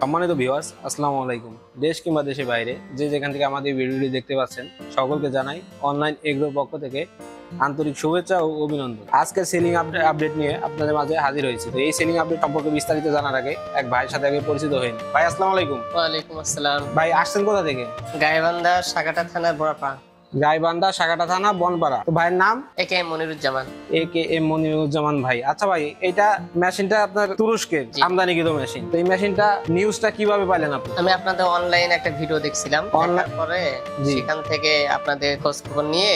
সম্মানিত ভিউয়ার্স, আসসালামু আলাইকুম। দেশ কিংবা দেশের বাইরে যে যেখান থেকে আমাদের ভিডিওটি দেখতে পাচ্ছেন, সকলকে জানাই অনলাইন এগ্রোর পক্ষ থেকে আন্তরিক শুভেচ্ছা ও অভিনন্দন। আজকে সেলিং আপডেট নিয়ে আপনাদের মাঝে হাজির হয়েছি। তো এই সেলিং আপডেট সম্পর্কে বিস্তারিত জানার আগে এক ভাইয়ের সাথে আগে পরিচিত হয়ে নিন। ভাই আসসালামু আলাইকুম। ওয়ালাইকুম আসসালাম। ভাই আসছেন কোথা থেকে? গাইবান্ধা সাগাটা থানার বড়াপা। গাইবান্ধা সাগাটা থানা বনপাড়া। তো ভাইয়ের নাম? একে মনিরুজ্জামান। এম মনিরুজ্জামান ভাই। আচ্ছা ভাই, এটা মেশিনটা আপনার তুরস্কের আমদানিকৃত মেশিন। তো এই মেশিনটা নিউজটা কিভাবে পাইলেন আপনি? আমি আপনাদের অনলাইন একটা ভিডিও দেখছিলাম, দেখার পরে সেখান থেকে আপনাদের খোঁজ খবর নিয়ে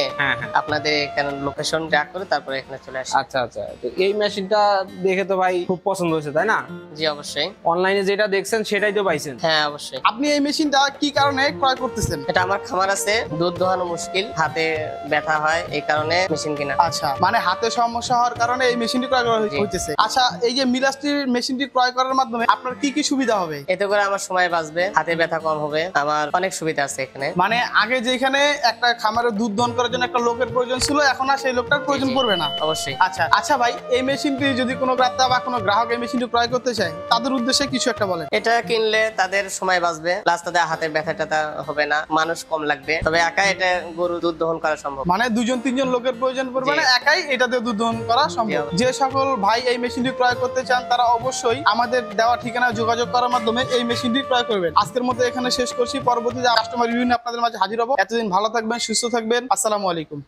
আপনাদের এখানে লোকেশন ট্র্যাক করে তারপরে এখানে চলে আসি। আচ্ছা আচ্ছা, তো এই মেশিনটা দেখে তো ভাই খুব পছন্দ হয়েছে, তাই না? জি অবশ্যই। অনলাইনে যেটা দেখছেন সেটাই তো পাইছেন? হ্যাঁ অবশ্যই। আপনি এই মেশিনটা কি কারণে ক্রয় করতেছেন? এটা আমার খামার আছে, দুধ দোহানো মুশকিল, হাতে ব্যথা হয়, এই কারণে মেশিন কিনা। আচ্ছা, মানে হাতে সমস্যা হওয়ার কারণে এই মেশিনটি ক্রয় করা হইতেছে। আচ্ছা, এই যে মিলাস্টির মেশিনটি ক্রয় করার মাধ্যমে আপনার কি কি সুবিধা হবে? এতে করে আমার সময় বাঁচবে, হাতে ব্যথা কম হবে, আমার অনেক সুবিধা আছে এখানে। মানে আগে যেখানে একটা খামারে দুধ দহন করার জন্য একটা লোকের প্রয়োজন ছিল, এখন আর সেই লোকটার প্রয়োজন পড়বে না। অবশ্যই। আচ্ছা আচ্ছা ভাই, এই মেশিনটি যদি কোনো ক্রেতা বা কোনো গ্রাহক এই মেশিনটি ক্রয় করতে চায়, তাদের উদ্দেশ্যে কিছু একটা বলেন। এটা কিনলে তাদের সময় বাঁচবে, প্লাস তাদের হাতের ব্যথাটা হবে না, মানুষ কম লাগবে। তবে একা এটা গরু দুধ দহন করা সম্ভব, মানে দুজন তিনজন লোকের প্রয়োজন পড়বে না, একাই এটাতে দুধ দহন করা সম্ভব। যে সকল ভাই এই মেশিনটি ক্রয় করতে চান, তারা অবশ্যই আমাদের দেওয়া ঠিকানায় যোগাযোগ করার মাধ্যমে এই মেশিনটি ক্রয় করবেন। আজকের মতো এখানে শেষ করছি, পরবর্তীতে কাস্টমার রিভিউ নিয়ে আপনাদের মাঝে হাজির হবো। এতদিন ভালো থাকবেন, সুস্থ থাকবেন। আসসালামু আলাইকুম।